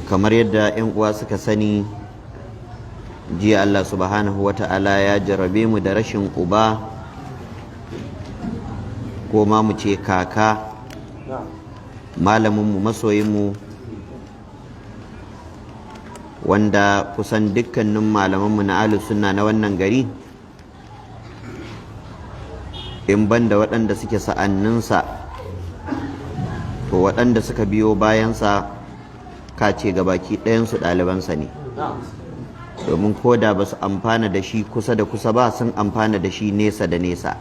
kamar yadda 'yan uwa suka sani, jiya Allah subhanahu wa ta'ala ya jarrabe mu da rashin uba ko ma mu ce kaka, malaminmu masoyinmu, wanda kusan dukkanin malamanmu na ahlus sunna na wannan gari, in banda waɗanda suke sa'anninsa, to waɗanda suka biyo bayansa kace gabaki ɗayansu ɗalibansa ne, domin koda ba su amfana da shi kusa da kusa ba, sun amfana da shi nesa da nesa.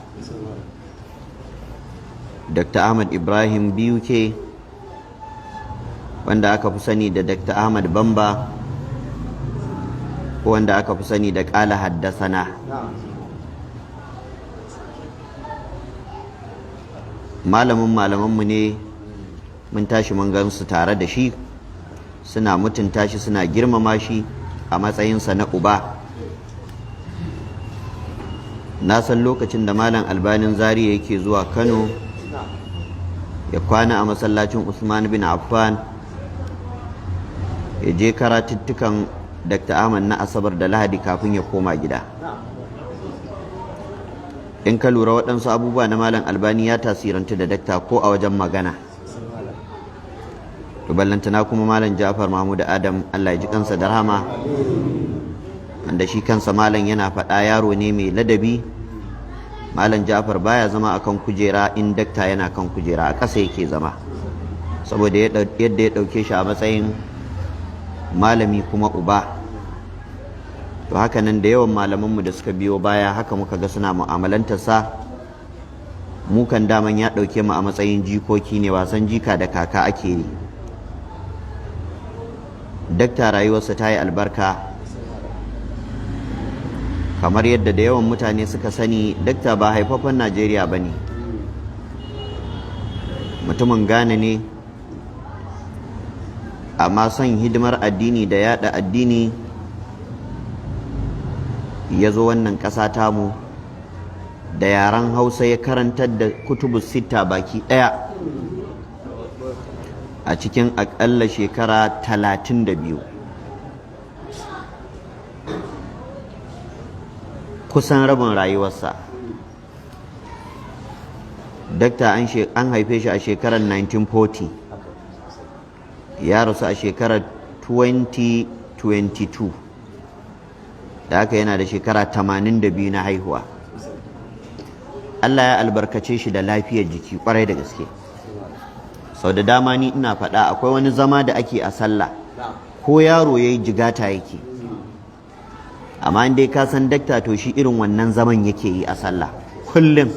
Dr. Ahmad Ibrahim BUK, wanda aka fi sani da Dr. Ahmad Bamba, wanda aka fi sani da ƙala haddasana, malamanmu ne, mun tashi mun gansu tare da shi, suna mutunta shi, suna girmama shi a matsayinsa na uba. Na san lokacin da Malam Albanin Zaria yake zuwa Kano ya kwana a masallacin Usman bin Affan, ya je karatuttukan Dr. Ahmad na Asabar da Lahadi kafin ya koma gida. In ka lura waɗansu abubuwa na Malam Albani ya tasirantu da dakta ko a wajen magana. To ballantana kuma Malam Ja'far Mahmud Adam, Allah ya ji kansa da rahama, wanda shi kansa malam yana faɗa yaro ne mai ladabi. Malam Ja'far baya zama akan kujera in dakta yana kan kujera, a ƙasa yake zama, saboda yadda ya ɗauke shi a matsayin malami kuma uba. To haka nan da yawan malamanmu da suka biyo baya haka muka ga suna mu'amalantarsa. Mu kan daman ya ɗauke mu a matsayin jikoki ne, wasan jika da kaka ake yi. Dakta rayuwarsa ta yi albarka, kamar yadda da yawan mutane suka sani, dakta ba haifaffen Najeriya ba ne, mutumin Ghana ne, amma son hidimar addini da yada addini ya zo wannan ƙasa tamu, da yaren Hausa ya karantar da kutubus sitta baki ɗaya a cikin aƙalla shekara 32. Kusan rabin rayuwarsa. Dakta an haife shi a shekarar 1940, ya rasu a shekarar 2022, da haka yana da shekara 82 na haihuwa. Allah ya albarkace shi da lafiyar jiki kwarai da gaske. Sau da dama ni ina faɗa, akwai wani zama da ake a sallah, ko yaro ya yi jigata yake, amma in dai ka san dakta to shi irin wannan zaman yake yi a sallah kullum,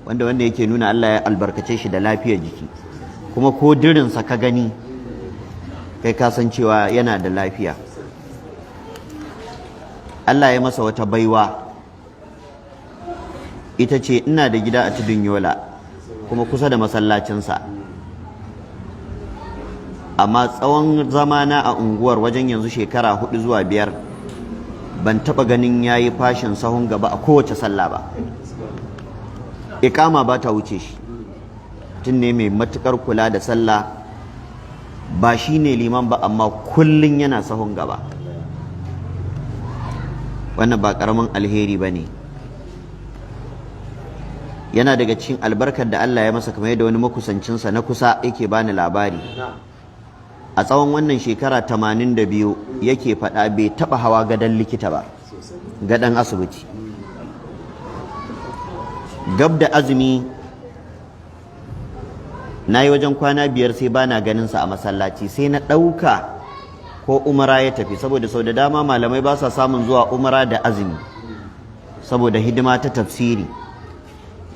wanda yake nuna Allah ya albarkace shi da lafiyar jiki, kuma ko dirinsa ka gani kai ka san cewa yana da lafiya. Allah ya masa wata baiwa, ita ce ina da gida a Tudun Yola kuma kusa da masallacinsa, amma tsawon zamana a unguwar wajen yanzu shekara 4 zuwa 5 ban taɓa ganin ya yi fashin sahun gaba a kowace sallah ba. Iƙama ba ta wuce shi, tun ne mai matuƙar kula da sallah, ba shi ne liman ba amma kullum yana sahun gaba. Wannan ba ƙaramin alheri ba ne. Yana daga cikin albarkar da Allah ya masa, kamar yadda wani makusancinsa na kusa yake bani labari. A tsawon wannan shekara 82 yake faɗa bai taɓa hawa gadon likita ba, gadon asibiti. Gab da azumi na yi wajen kwana 5 sai bana ganinsa a masallaci, sai na ɗauka ko umara ya tafi, saboda sau da dama malamai ba sa samun zuwa umara da azumi saboda hidima ta tafsiri.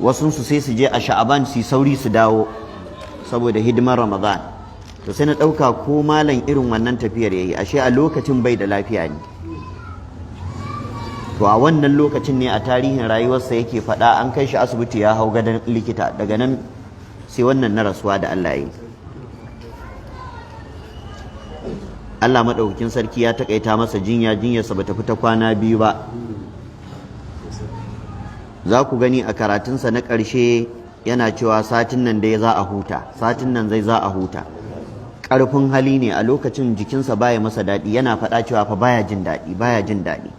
Wasunsu sai su je a sha'aban su sauri su dawo saboda hidimar Ramadan. To sai na ɗauka ko malam irin wannan tafiyar ya yi, ashe a lokacin bai da lafiya ne. To a wannan lokacin ne a tarihin rayuwarsa yake faɗa an kai shi asibiti ya hau gadon likita, daga nan sai wannan na rasuwa da Allah ya yi. Allah maɗaukakin sarki ya taƙaita masa jinyarsa bata fita kwana 2 ba. Za ku gani a karatunsa na ƙarshe yana cewa satin nan dai za a huta, satin nan zai za a huta. ƙarfin hali ne a lokacin jikinsa baya masa daɗi, yana faɗa cewa fa baya jin daɗi.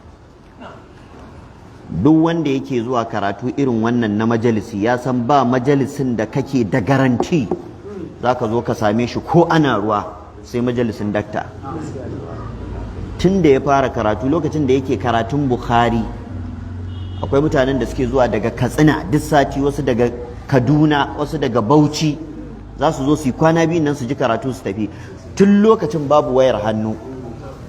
Duk wanda yake zuwa karatu irin wannan na majalisi ya san ba majalisin da kake da garanti za ka zo ka same shi ko ana ruwa sai majalisin dakta. Tun da ya fara karatu, lokacin da yake karatun Bukhari, akwai mutanen da suke zuwa daga Katsina duk sati, wasu daga Kaduna, wasu daga Bauchi, za su zo su yi kwana biyu nan su ji karatu su tafi. Tun lokacin babu wayar hannu,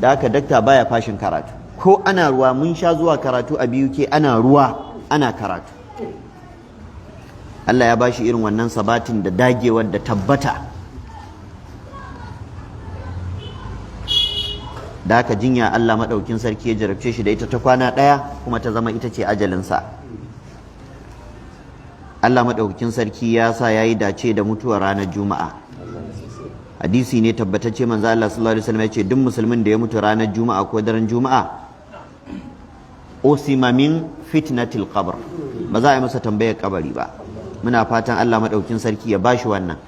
da haka dakta baya fashin karatu. Ko ana ruwa, mun sha zuwa karatu a BUK ana ruwa ana karatu. Allah ya bashi irin wannan sabatin da dagewar da tabbata. Da haka jinya Allah maɗaukin sarki ya jarabce shi da ita ta kwana ɗaya kuma ta zama ita ce ajalinsa. Allah maɗaukin sarki ya sa ya yi dace da mutuwar ranar Juma'a. Hadisi ne tabbatacce, manzo Allah sallallahu alaihi wasallam ya ce duk musulmin da ya mutu ranar Juma'a ko daren Juma'a usima min fitnatil qabr, ba za a yi masa tambayar kabari ba. Muna fatan Allah maɗaukin sarki ya bashi wannan.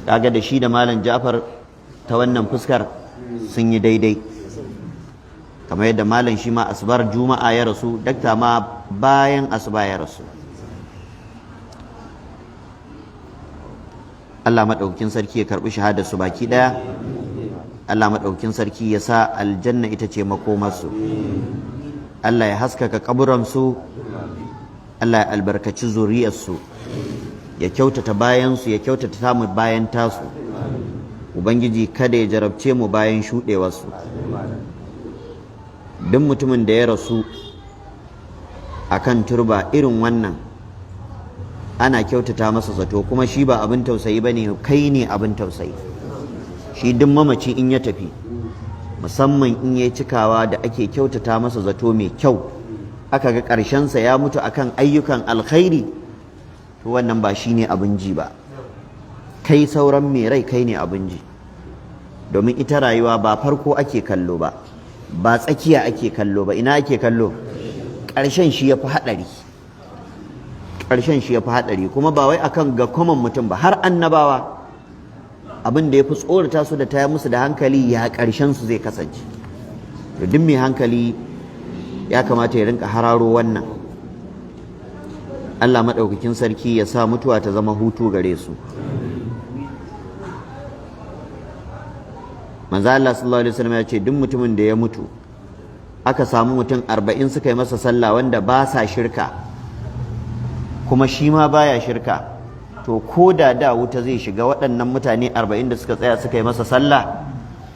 Kaga da shi da Malam Ja'far ta wannan fuskar sun yi daidai, kamar yadda malam shi ma asubar Juma'a ya rasu, dakta ma bayan asuba ya rasu. Allah maɗaukin sarki ya karɓi shahadar su baki ɗaya. Allah maɗaukin sarki ya sa aljanna ita ce makomarsu. Allah ya haskaka kaburansu. Allah ya albarkaci zuriyarsu, ya kyautata bayansu, ya kyautata tamu bayan tasu. Ubangiji kada ya jarabce mu bayan shuɗewarsu. Duk mutumin da ya rasu akan turba irin wannan, ana kyautata masa zato, kuma shi ba abin tausayi bane, kai ne abin tausayi. Shi duk mamaci in ya tafi, musamman in ya cikawa da ake kyautata masa zato mai kyau, aka ga ƙarshensa ya mutu akan ayyukan alkhairi, to wannan ba shi ne abin ji ba. Kai sauran mai rai kai ne abin ji. Domin ita rayuwa ba farko ake kallo ba, ba tsakiya ake kallo ba, ina ake kallo? Ƙarshen shi ya fi haɗari. Ƙarshen shi ya fi haɗari, kuma ba wai akan ga common mutum ba, har annabawa abin da ya fi tsorata su da taya musu da hankali ya ƙarshen su zai kasance. To duk mai hankali ya kamata ya rinka hararo wannan. Allah maɗaukakin sarki ya sa mutuwa ta zama hutu gare su. Manzo Allah sallallahu alaihi wasallam ya ce duk mutumin da ya mutu aka samu mutum 40 suka yi masa sallah wanda ba sa shirka, kuma shi ma baya shirka, to ko da wuta zai shiga, waɗannan mutane 40 da suka tsaya suka yi masa sallah,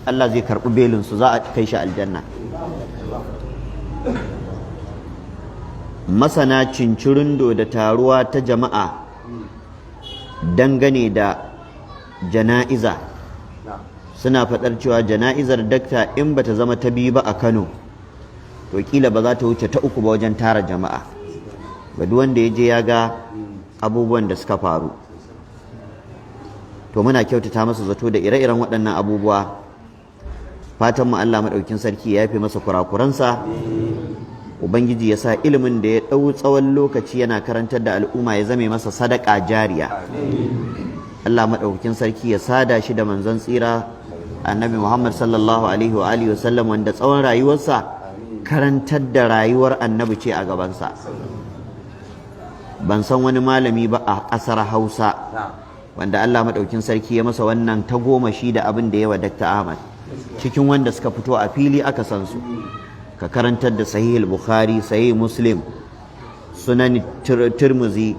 Allah zai karɓi belin su, za a kai shi aljanna. Masana cincirindo da taruwa ta jama'a dangane da jana'iza suna faɗar cewa jana'izar dakta in bata zama ta biyu ba a Kano, to kila ba za ta wuce ta uku ba wajen tara jama'a. Ga duk wanda ya je ya ga abubuwan da suka faru, to muna kyautata masa zato da ire-iren waɗannan abubuwa. Fatan mu Allah maɗaukin sarki ya yafe masa kurakuransa. Ubangiji ya sa ilimin da ya ɗau tsawon lokaci yana karantar da al'umma ya zame masa sadaka jariya. Allah maɗaukakin sarki ya sada shi da manzon tsira Annabi Muhammad sallallahu alaihi wa alihi wasallam, wanda tsawon rayuwarsa karantar da rayuwar Annabi ce a gabansa. Ban san wani malami ba a ƙasar Hausa wanda Allah maɗaukakin sarki ya masa wannan tagomashi da abin da yawa Dr. Ahmad. Cikin wanda suka fito a fili aka san su, ka karantar da sahih al-Bukhari, sahih Muslim, sunan Tirmidhi,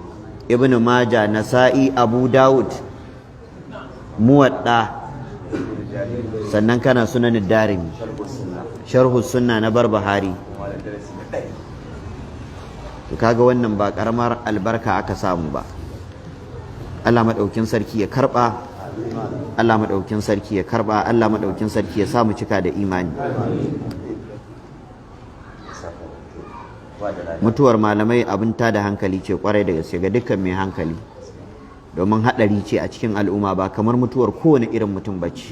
Ibn Majah, Nasa'i, Abu Dawud, Muwadda, sannan kana sunan Darimi, sharhu sunna na Barbahari. To kaga wannan ba karamar albarka aka samu ba. Allah madaukin sarki ya karba, Allah madaukin sarki ya karba, Allah madaukin sarki ya samu cika da imani. Mutuwar malamai abin tada hankali ce kwarai da gaske ga dukkan mai hankali, domin haɗari ce a cikin al'umma, ba kamar mutuwar kowane irin mutum bace.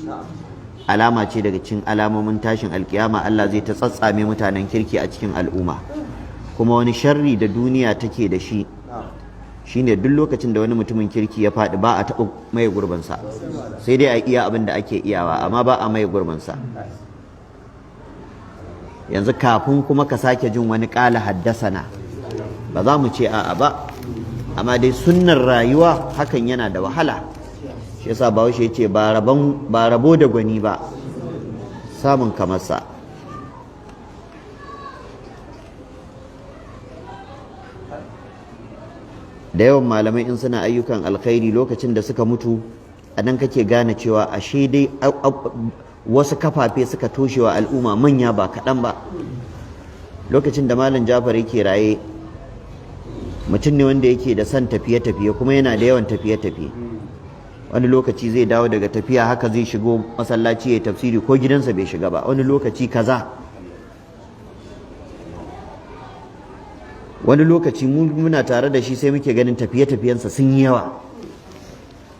Alama ce daga cikin alamomin tashin alkiyama. Allah zai ta tsatsame mutanen kirki a cikin al'umma. Kuma wani sharri da duniya take da shi shine duk lokacin da wani mutumin kirki ya faɗi ba a taɓa maye gurbinsa, sai dai a iya abin da ake iyawa amma ba a maye gurbinsa. Yanzu kafin kuma ka sake jin wani ƙala haddasana ba za mu ce a'a ba, amma dai sunnar rayuwa hakan yana da wahala. Shi yasa Bahaushe ya ce ba rabo da gwani ba samun kamarsa. Da yawan malamai in suna ayyukan alkhairi lokacin da suka mutu a nan kake gane cewa ashe dai wasu kafafe suka toshewa al'umma manya ba kaɗan ba. Lokacin da malam Jafar yake raye mutum ne wanda yake da son tafiye-tafiye kuma yana da yawan tafiye-tafiye. Wani lokaci zai dawo daga tafiya haka zai shigo masallaci ya tafsiri ko gidansa bai shiga ba, wani lokaci kaza. Wani lokaci muna tare da shi sai muke ganin tafiye-tafiyensa sun yi yawa.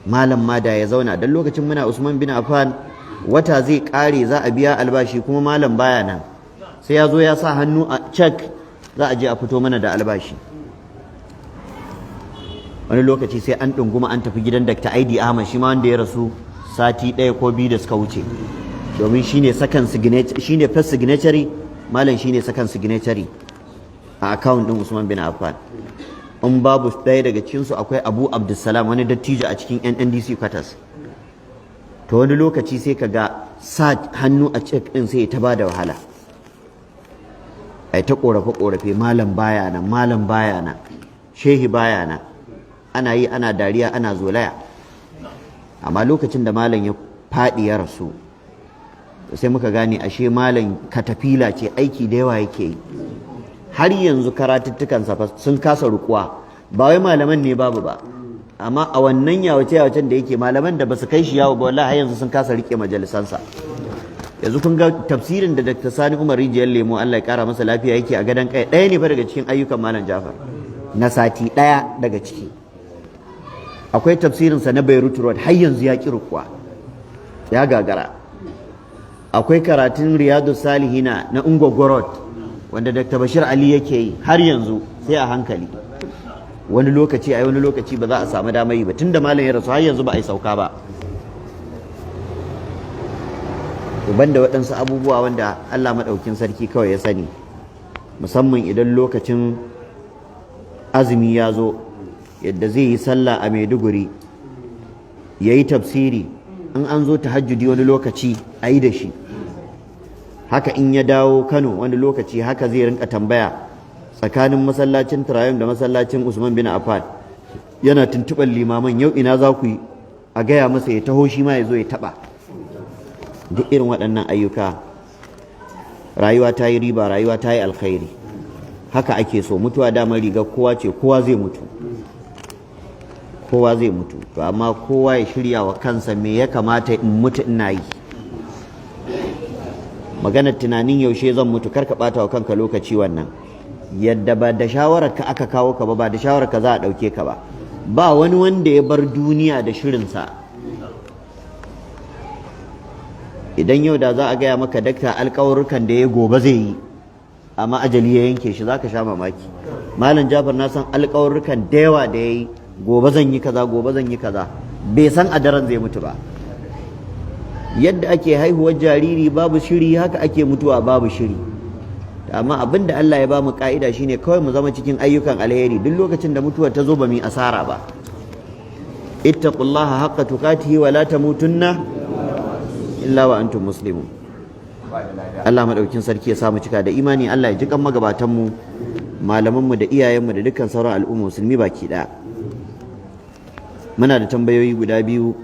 Malam ma da ya zauna dan lokacin muna Usman bin Affan wata zai kare za a biya albashi kuma malam baya nan, sai ya zo ya sa hannu a check za a je a fito mana da albashi. Wani lokaci sai an ɗunguma an tafi gidan Dr. Aidi Ahmad shi ma wanda ya rasu sati ɗaya ko biyu da suka wuce, domin shine second signatory, shine first signatory, malam shine second signatory a account din Usman bin Affan. In babu ɗaya daga cikin su akwai Abu Abdulsalam wani dattijo a cikin NNDC quarters. To wani lokaci sai ka ga sa hannu a check din sai ta bada wahala, ai ta korafe malam baya nan, malam baya nan, shehi baya nan, ana yi ana dariya ana zolaya. Amma lokacin da malam ya faɗi ya rasu sai muka gane ashe malam katafila ce, aiki da yawa yake yi. Har yanzu karatuttukansa sun kasa rukuwa, ba wai malaman ne babu ba, amma a wannan yawace-yawacen da yake malaman da basu kai shi yawo ba wallahi har yanzu sun kasa rike majalisansa. Yanzu kun ga tafsirin da Dr. Sani Umar Rijiyar Lemo Allah ya kara masa lafiya yake a gadon kai, ɗaya ne fa daga cikin ayyukan malam Jafar na sati ɗaya daga ciki. Akwai tafsirinsa na Beirut Road har yanzu ya ƙi rukuwa, ya gagara. Akwai karatun Riyadu Salihina na Ungwaggo Road wanda Dr. Bashir Ali yake yi har yanzu sai a hankali. Wani lokaci wani lokaci ba za a samu damar yi ba, tunda malam ya rasu har yanzu ba a yi sauka ba. Ban da waɗansu abubuwa wanda Allah maɗaukin sarki kawai ya sani, musamman idan lokacin azumi ya zo, yadda zai yi sallah a Maiduguri ya yi tafsiri, in an zo tahajjudi wani lokaci a yi da shi. Haka in ya dawo Kano wani lokaci haka zai rinka tambaya tsakanin masallacin Turayum da masallacin Usman bin Affan, yana tuntuɓar limaman yau ina za ku yi, a gaya masa ya taho shi ma ya zo ya taɓa. Duk irin waɗannan ayyuka rayuwa ta yi riba, rayuwa ta yi alkhairi. Haka ake so, mutuwa damar rigar kowa ce, kowa zai mutu, kowa zai mutu, to amma kowa ya shirya wa kansa me ya kamata in mutu ina yi. Maganar tunanin yaushe zan mutu kar ka ɓata wa kanka lokaci, wannan yadda ba da shawarar ka aka kawo ka ba da shawarar ka za a ɗauke ka ba. Ba wani wanda ya bar duniya da shirinsa. Idan yau da za a gaya maka dakta alƙawarrukan da ya gobe zai yi amma ajali ya yanke shi, za ka sha mamaki. Malam Jafar na san alƙawarrukan da yawa da ya yi, gobe zan yi kaza, gobe zan yi kaza, bai san a daren zai mutu ba. Yadda ake haihuwar jariri babu shiri, haka ake mutuwa babu shiri. Amma abin da Allah ya ba mu ka'ida shine kawai mu zama cikin ayyukan alheri, duk lokacin da mutuwa ta zo ba mu yi asara ba. Ittaqullaha haqqa tuqatihi wa la tamutunna illa wa antum muslimun. Allah madaukin sarki ya samu cika da imani. Allah ya ji kan magabatan mu, malaman mu da iyayen mu da dukkan sauran al'umma musulmi baki daya. Muna da tambayoyi guda biyu